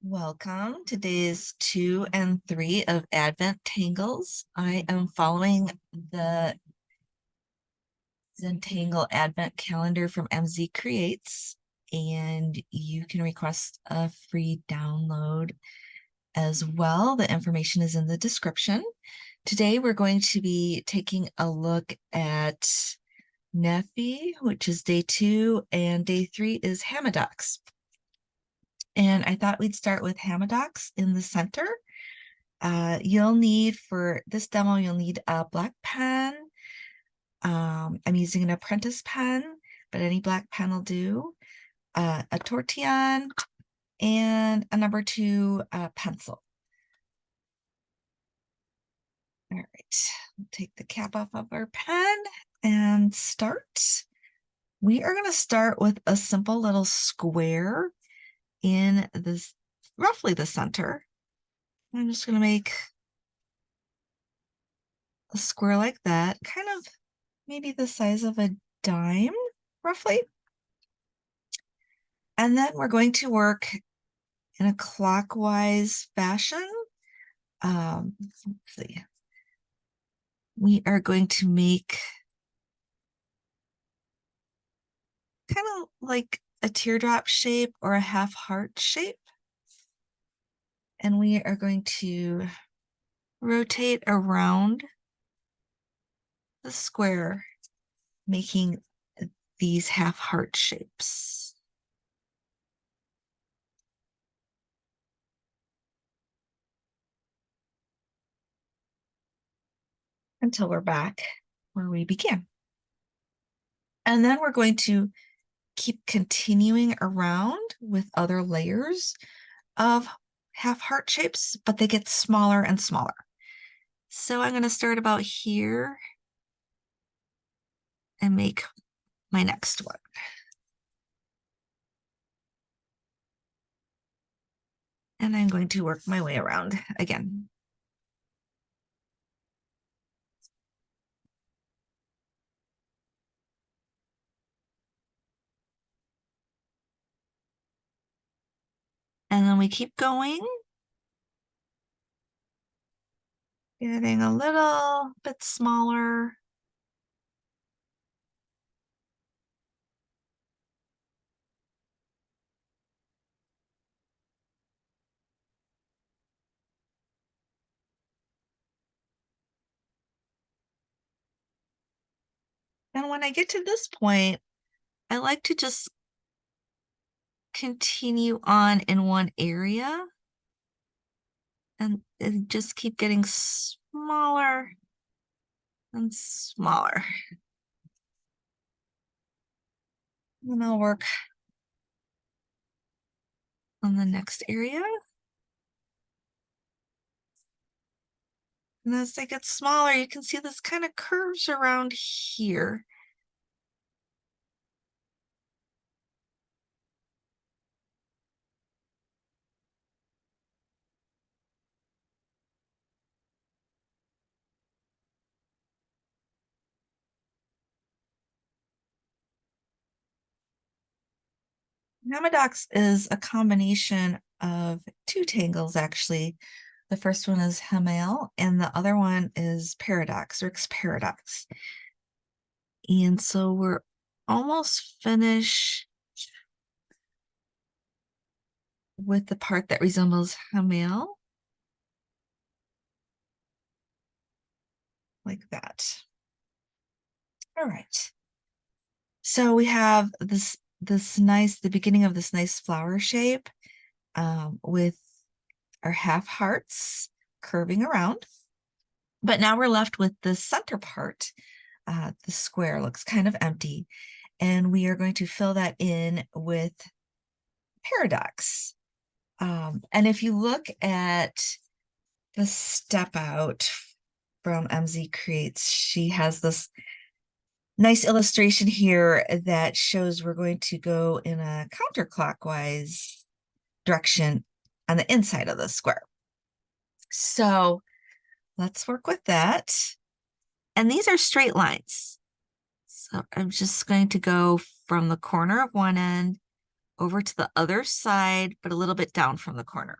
Welcome to days 2 and 3 of Advent Tangles. I am following the Zentangle Advent calendar from MZ Creates, and you can request a free download as well. The information is in the description. Today we're going to be taking a look at Nehphi, which is day 2, and day 3 is Hamadox. And I thought we'd start with Hamadox in the center. You'll need, for this demo, you'll need a black pen. I'm using an apprentice pen, but any black pen will do. A tortillon and a number 2 pencil. All right, we'll take the cap off of our pen and start. We are going to start with a simple little square in this, roughly the center. I'm just going to make a square like that, kind of maybe the size of a dime, roughly. And then we're going to work in a clockwise fashion. Let's see. We are going to make kind of like a teardrop shape or a half heart shape. And we are going to rotate around the square, making these half heart shapes. Until we're back where we began. And then we're going to keep continuing around with other layers of half heart shapes, but they get smaller and smaller. So I'm going to start about here and make my next one. And I'm going to work my way around again. And then we keep going, getting a little bit smaller. And when I get to this point, I like to just continue on in one area and just keep getting smaller and smaller. And I'll work on the next area. And as they get smaller, you can see this kind of curves around here. Hamadox is a combination of 2 tangles, actually. The first one is Hamail, and the other one is Paradox, Rick's Paradox. And so we're almost finished with the part that resembles Hamail. Like that. All right. So we have this nice, the beginning of this nice flower shape with our half hearts curving around. But now we're left with the center part. The square looks kind of empty. And we are going to fill that in with Paradox. And if you look at the step out from MZ Creates, she has this nice illustration here that shows we're going to go in a counterclockwise direction on the inside of the square. So let's work with that. And these are straight lines. So I'm just going to go from the corner of one end over to the other side, but a little bit down from the corner.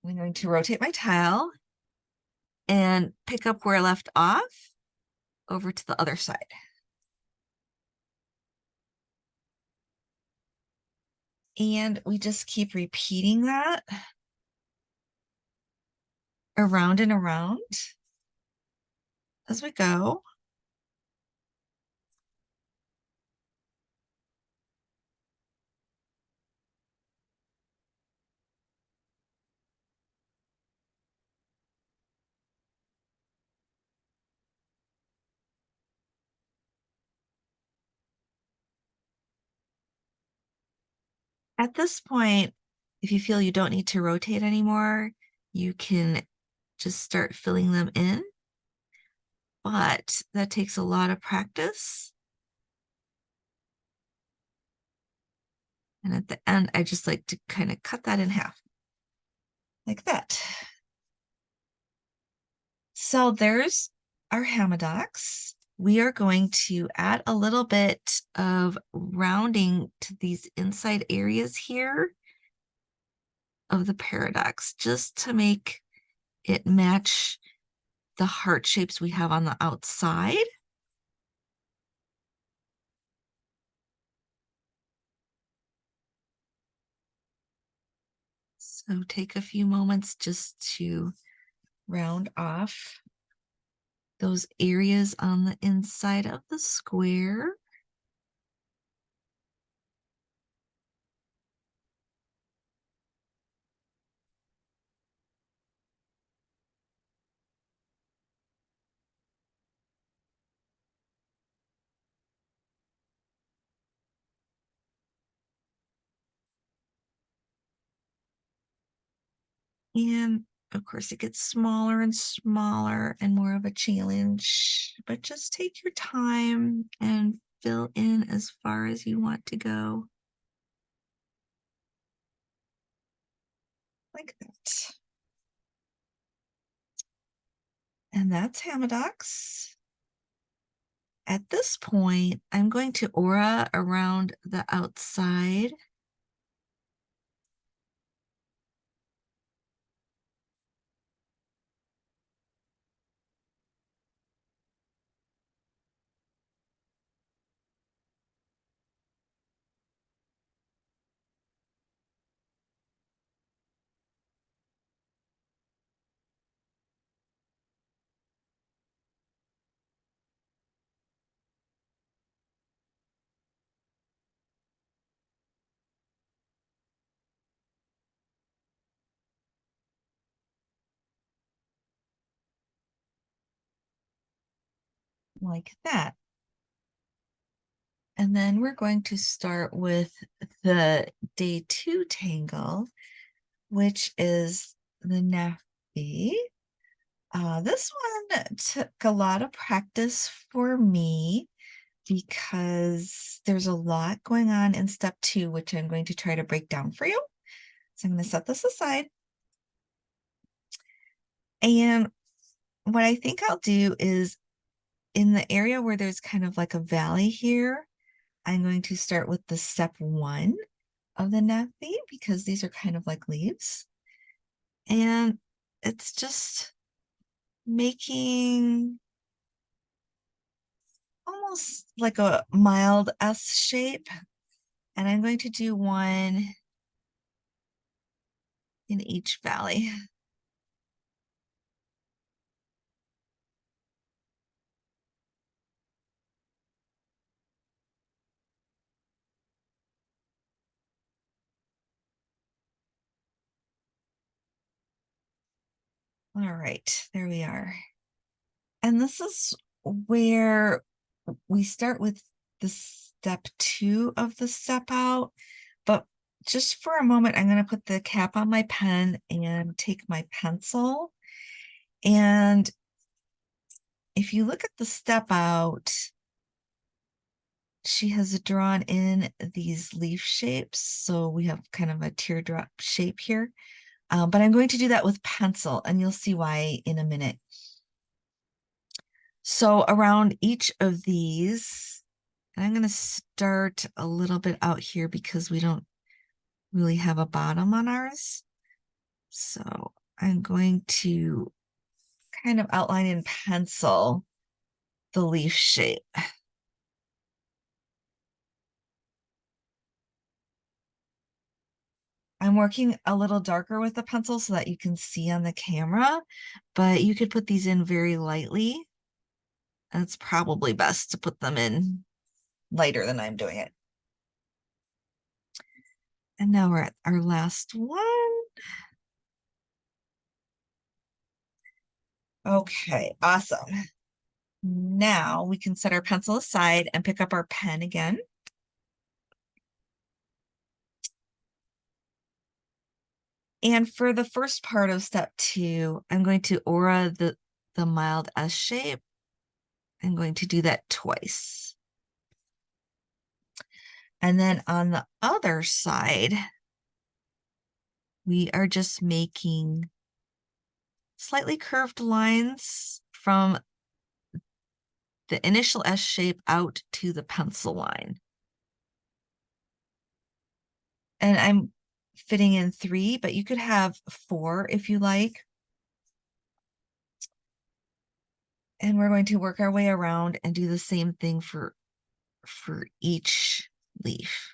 I'm going to rotate my tile and pick up where I left off over to the other side. And we just keep repeating that around and around as we go. At this point, if you feel you don't need to rotate anymore, you can just start filling them in. But that takes a lot of practice. And at the end, I just like to kind of cut that in half, like that. So there's our Hamadox. We are going to add a little bit of rounding to these inside areas here of the paradox, just to make it match the heart shapes we have on the outside. So take a few moments just to round off those areas on the inside of the square. And of course, it gets smaller and smaller and more of a challenge, but just take your time and fill in as far as you want to go. Like that. And that's Hamadox. At this point, I'm going to aura around the outside. Like that. And then we're going to start with the day 2 tangle, which is the Nehphi. This one took a lot of practice for me because there's a lot going on in step 2, which I'm going to try to break down for you. So I'm going to set this aside. And what I think I'll do is in the area where there's kind of like a valley here, I'm going to start with the step 1 of the Nehphi because these are kind of like leaves. And it's just making almost like a mild S shape. And I'm going to do one in each valley. All right, there we are. And this is where we start with the step 2 of the step out. But just for a moment, I'm going to put the cap on my pen and take my pencil. And if you look at the step out, she has drawn in these leaf shapes. So we have kind of a teardrop shape here. But I'm going to do that with pencil, and you'll see why in a minute. So around each of these, And I'm going to start a little bit out here because we don't really have a bottom on ours. So I'm going to kind of outline in pencil the leaf shape. I'm working a little darker with the pencil so that you can see on the camera, but you could put these in very lightly. And it's probably best to put them in lighter than I'm doing it. And now we're at our last one. Okay, awesome. Now we can set our pencil aside and pick up our pen again. And for the first part of step 2, I'm going to aura the mild S shape. I'm going to do that twice. And then on the other side, we are just making slightly curved lines from the initial S shape out to the pencil line. And I'm fitting in 3, but you could have 4 if you like. And we're going to work our way around and do the same thing for each leaf.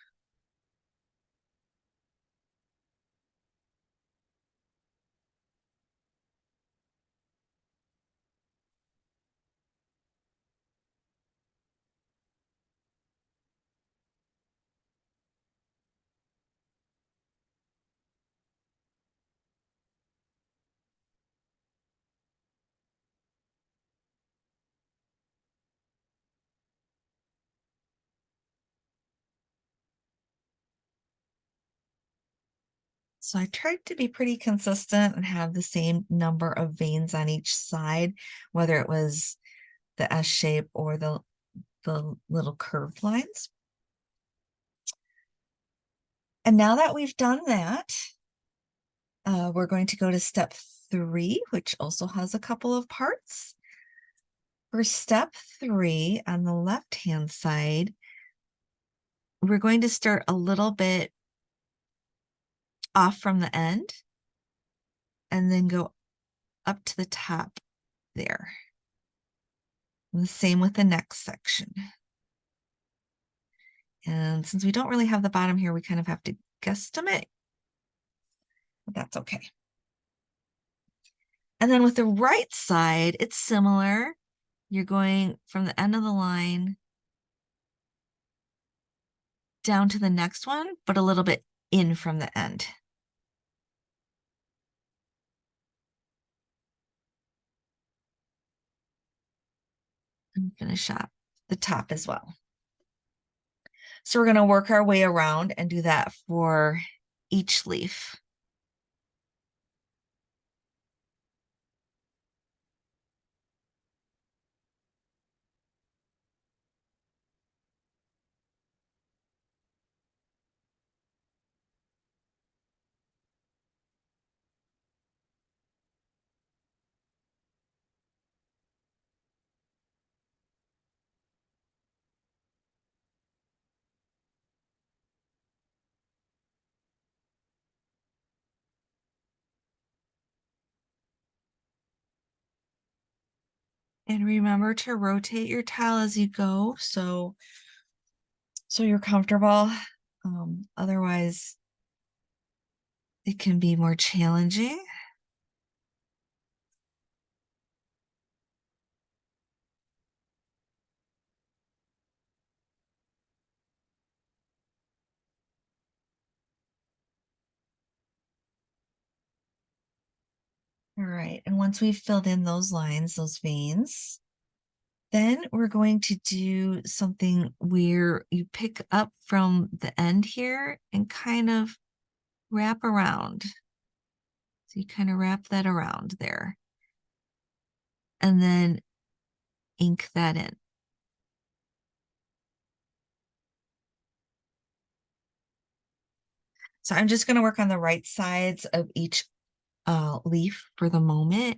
So I tried to be pretty consistent and have the same number of veins on each side, whether it was the S shape or the little curved lines. And now that we've done that, we're going to go to step 3, which also has a couple of parts. For step 3, on the left-hand side, we're going to start a little bit off from the end and then go up to the top there. And the same with the next section. And since we don't really have the bottom here, we kind of have to guesstimate, but that's okay. And then with the right side, it's similar. You're going from the end of the line down to the next one, but a little bit in from the end. And finish up the top as well. So we're going to work our way around and do that for each leaf. And remember to rotate your towel as you go so you're comfortable. Otherwise, it can be more challenging. All right, and once we've filled in those lines, those veins, then we're going to do something where you pick up from the end here and kind of wrap around. So you kind of wrap that around there. And then ink that in. So I'm just going to work on the right sides of each leaf for the moment.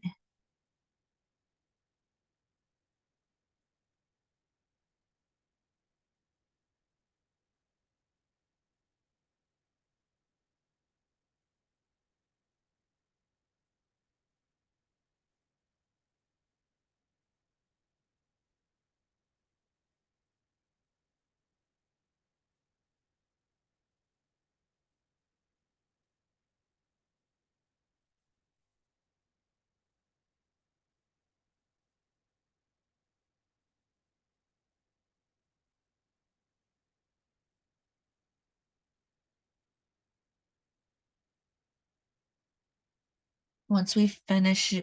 Once we finished,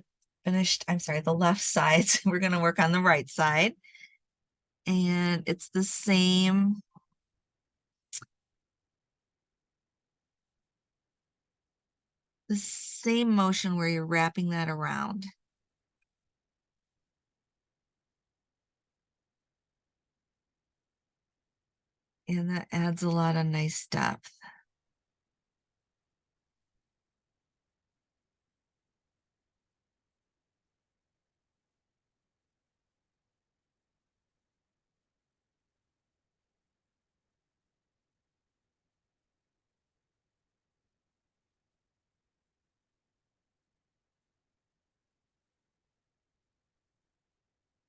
I'm sorry, the left side, so we're going to work on the right side. And it's the same motion where you're wrapping that around. And that adds a lot of nice depth.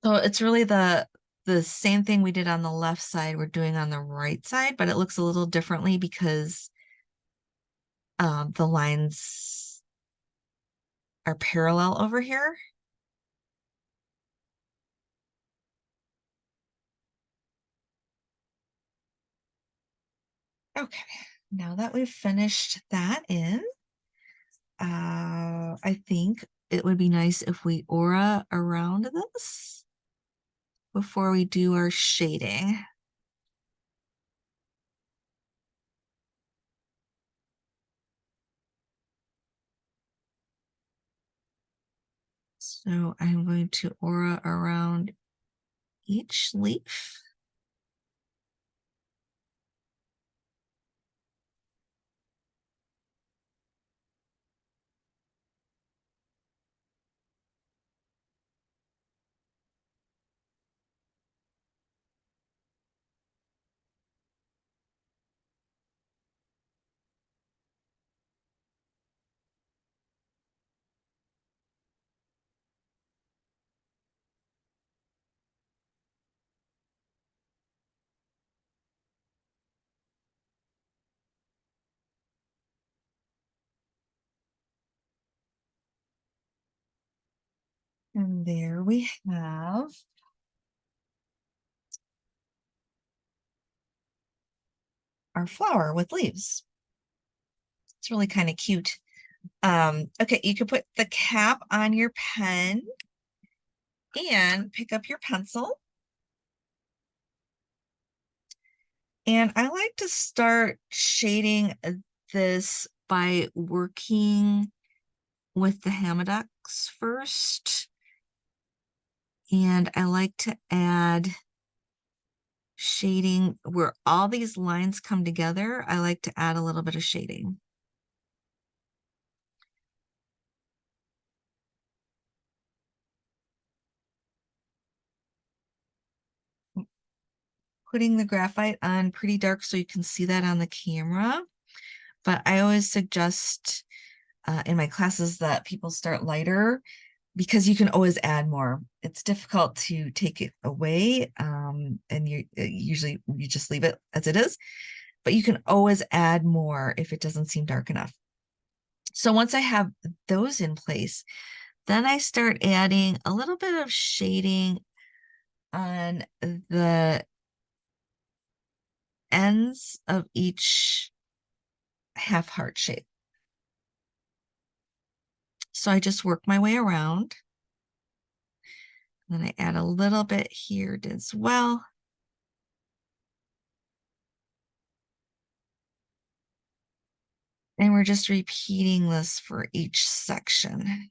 So it's really the same thing we did on the left side, we're doing on the right side, but it looks a little differently because the lines are parallel over here. Okay, now that we've finished that in, I think it would be nice if we aura around this before we do our shading. So I'm going to aura around each leaf. And there we have our flower with leaves. It's really kind of cute. Okay, you could put the cap on your pen and pick up your pencil. And I like to start shading this by working with the Hamadox first. And I like to add shading where all these lines come together. I like to add a little bit of shading. Putting the graphite on pretty dark so you can see that on the camera. But I always suggest in my classes that people start lighter because you can always add more. It's difficult to take it away, and you usually you just leave it as it is, but you can always add more if it doesn't seem dark enough. So once I have those in place, then I start adding a little bit of shading on the ends of each half heart shape. So I just work my way around. Then I add a little bit here as well. And we're just repeating this for each section.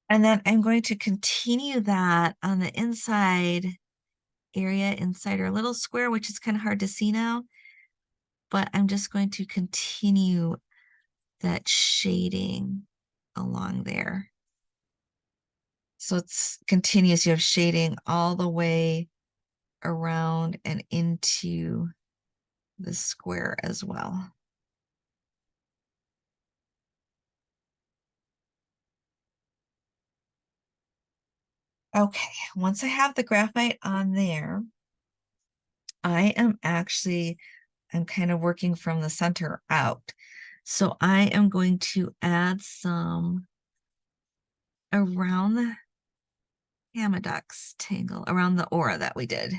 And then I'm going to continue that on the inside area, inside our little square, which is kind of hard to see now. But I'm just going to continue that shading along there. So it's continuous. You have shading all the way around and into the square as well. Okay, once I have the graphite on there, I'm kind of working from the center out. So I am going to add some around the Hamadox tangle, around the aura that we did.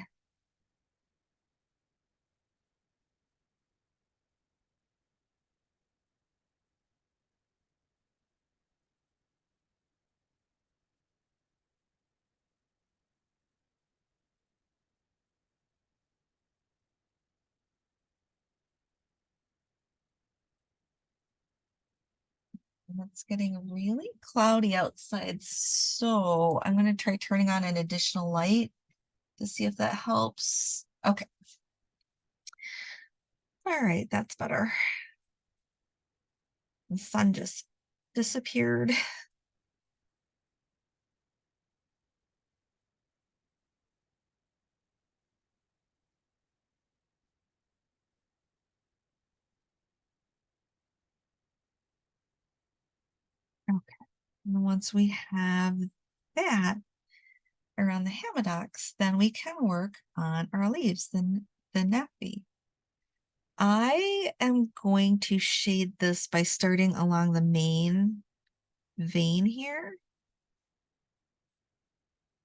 And it's getting really cloudy outside, so I'm going to try turning on an additional light to see if that helps. Okay. All right, that's better. The sun just disappeared. Okay. And once we have that around the Hamadox, then we can work on our leaves, the Nehphi. I am going to shade this by starting along the main vein here.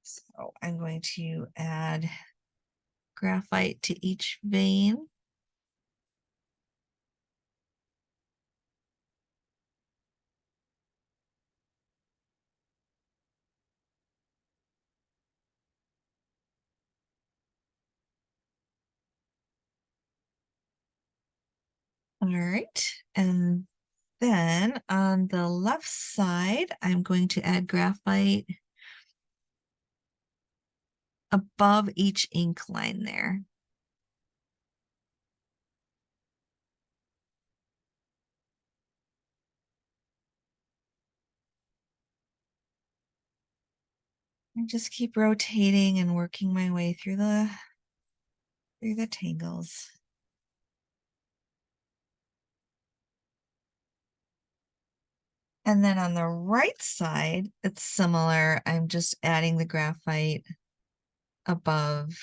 So I'm going to add graphite to each vein. All right, and then on the left side, I'm going to add graphite above each ink line there. And just keep rotating and working my way through the tangles. And then on the right side, it's similar. I'm just adding the graphite above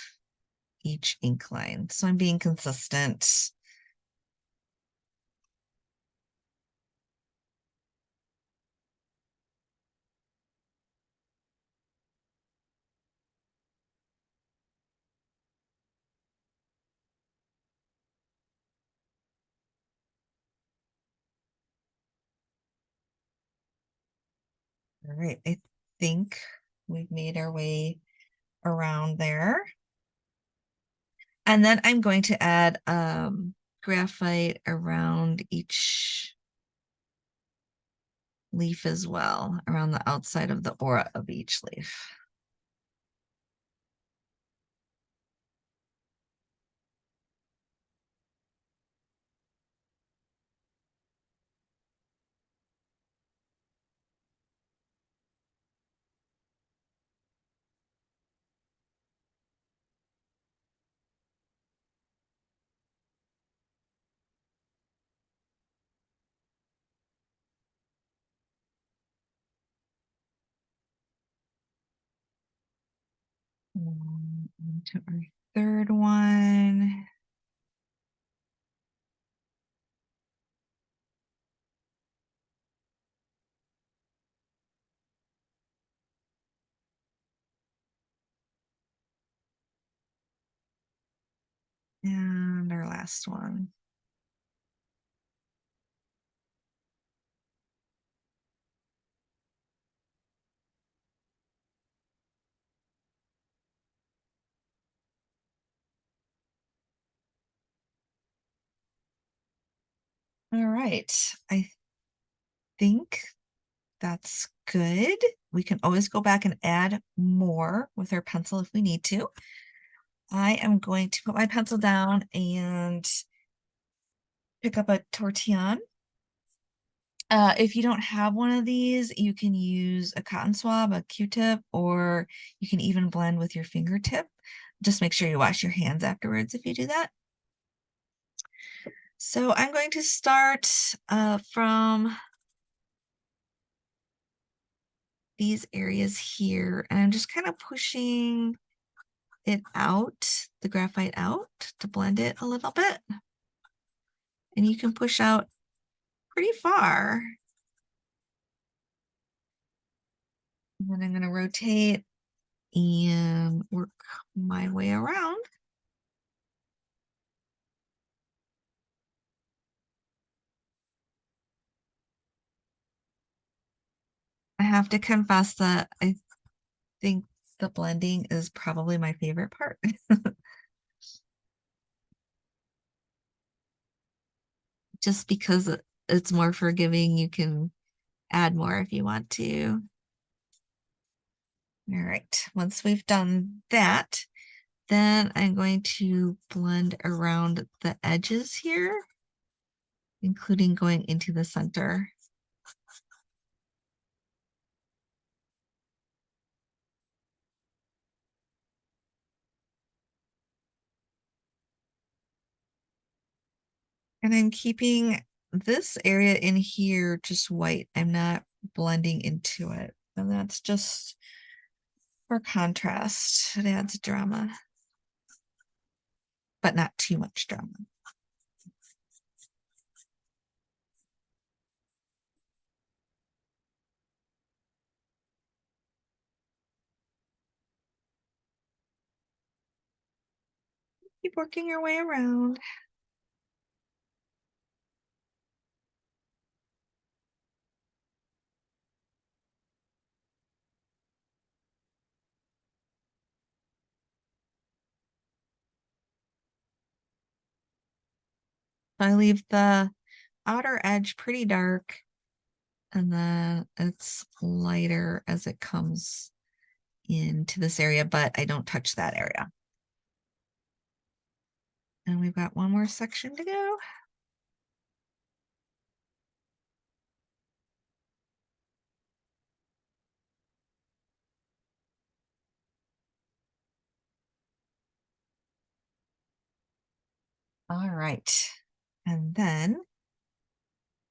each ink line. So I'm being consistent. All right, I think we've made our way around there. And then I'm going to add graphite around each leaf as well, around the outside of the aura of each leaf. Into our third one. And our last one. All right. I think that's good. We can always go back and add more with our pencil if we need to. I am going to put my pencil down and pick up a tortillon. If you don't have one of these, you can use a cotton swab, a Q-tip, or you can even blend with your fingertip. Just make sure you wash your hands afterwards if you do that. So I'm going to start from these areas here, and I'm just kind of pushing it out, the graphite out, to blend it a little bit. And you can push out pretty far. And then I'm going to rotate and work my way around. I have to confess that I think the blending is probably my favorite part. Just because it's more forgiving, you can add more if you want to. All right, once we've done that, then I'm going to blend around the edges here, including going into the center. And I'm keeping this area in here just white. I'm not blending into it. And that's just for contrast. It adds drama, but not too much drama. Keep working your way around. I leave the outer edge pretty dark, and then it's lighter as it comes into this area, but I don't touch that area. And we've got one more section to go. All right. And then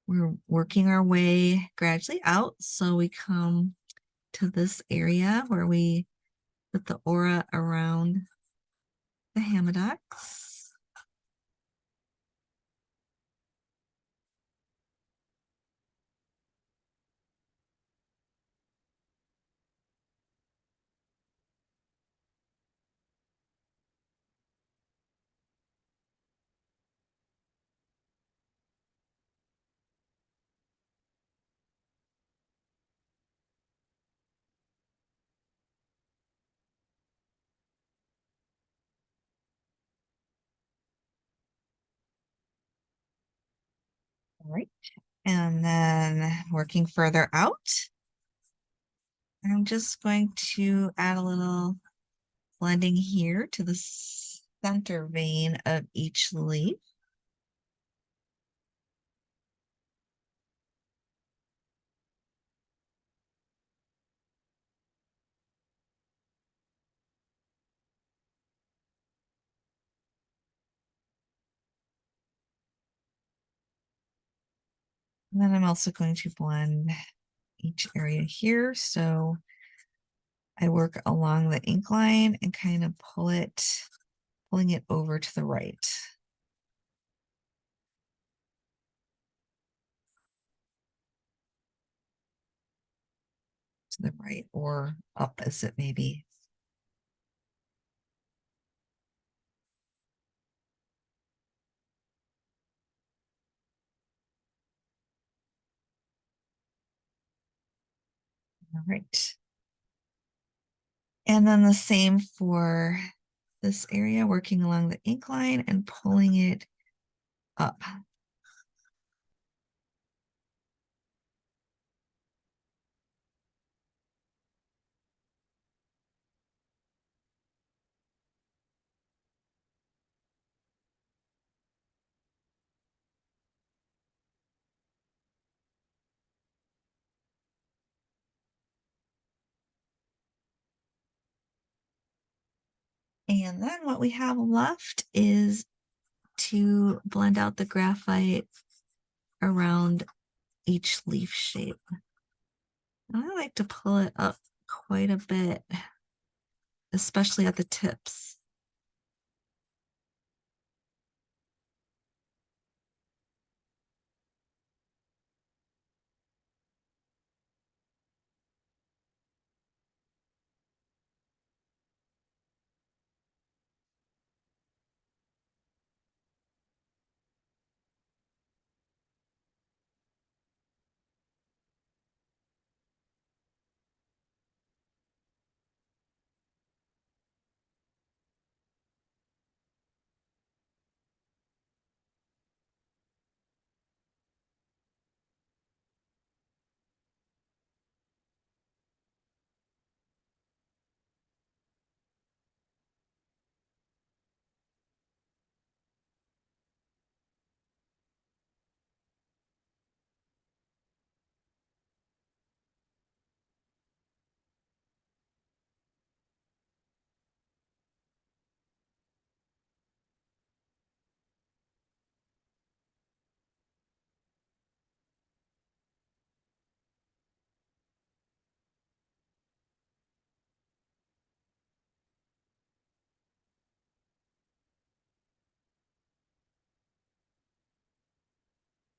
we're working our way gradually out. So we come to this area where we put the aura around the Hamadox. All right. And then working further out, I'm just going to add a little blending here to the center vein of each leaf. And then I'm also going to blend each area here. So I work along the ink line and kind of pulling it over to the right. To the right or up as it may be. All right. And then the same for this area, working along the ink line and pulling it up. And then what we have left is to blend out the graphite around each leaf shape. I like to pull it up quite a bit, especially at the tips.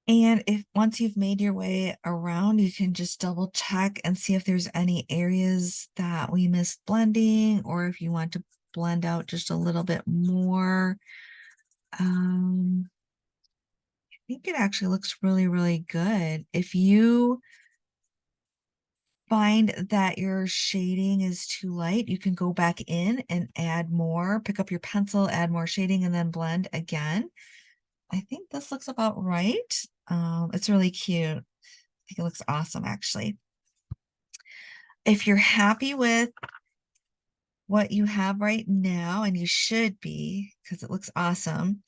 And if once you've made your way around, you can just double check and see if there's any areas that we missed blending, or if you want to blend out just a little bit more. I think it actually looks really, really good. If you find that your shading is too light, you can go back in and add more, pick up your pencil, add more shading, and then blend again. I think this looks about right. It's really cute. I think it looks awesome, actually. If you're happy with what you have right now, and you should be, because it looks awesome,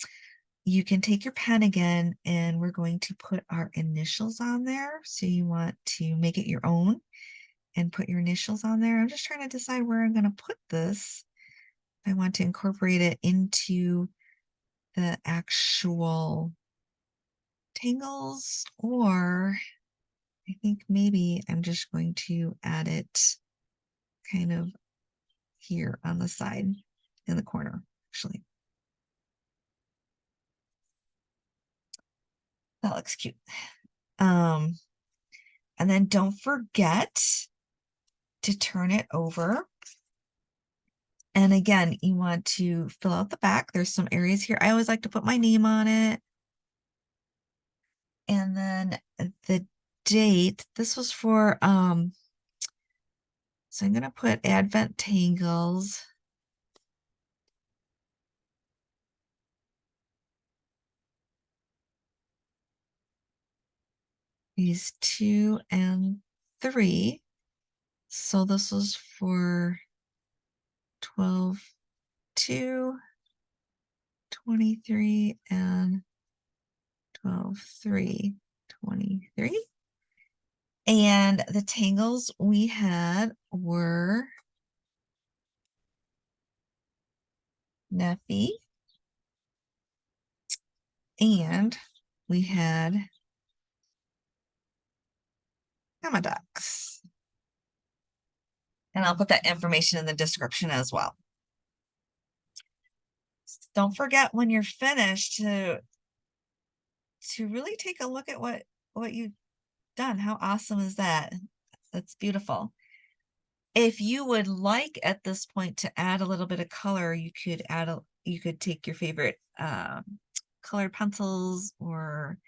you can take your pen again, and we're going to put our initials on there. So you want to make it your own and put your initials on there. I'm just trying to decide where I'm going to put this. I want to incorporate it into the actual tangles, or I think maybe I'm just going to add it kind of here on the side in the corner, actually. That looks cute. And then don't forget to turn it over. And again, you want to fill out the back. There's some areas here. I always like to put my name on it. And then the date, this was for, so I'm going to put Advent Tangles. These 2 and 3. So this was for 12/2, 23, and 12/3, 23. And the tangles we had were Nehphi, and we had Hamadox. And I'll put that information in the description as well. Don't forget when you're finished to really take a look at what you've done. How awesome is that? That's beautiful. If you would like at this point to add a little bit of color, you could take your favorite colored pencils or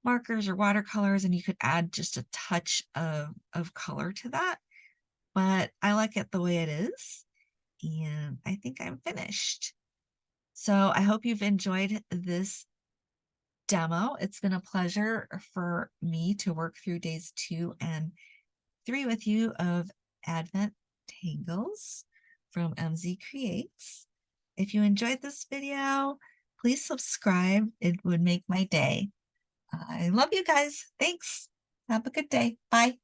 markers or watercolors, and you could add just a touch of color to that. But I like it the way it is, and I think I'm finished. So I hope you've enjoyed this demo. It's been a pleasure for me to work through days 2 and 3 with you of Advent Tangles from MZ Creates. If you enjoyed this video, please subscribe. It would make my day. I love you guys. Thanks. Have a good day. Bye.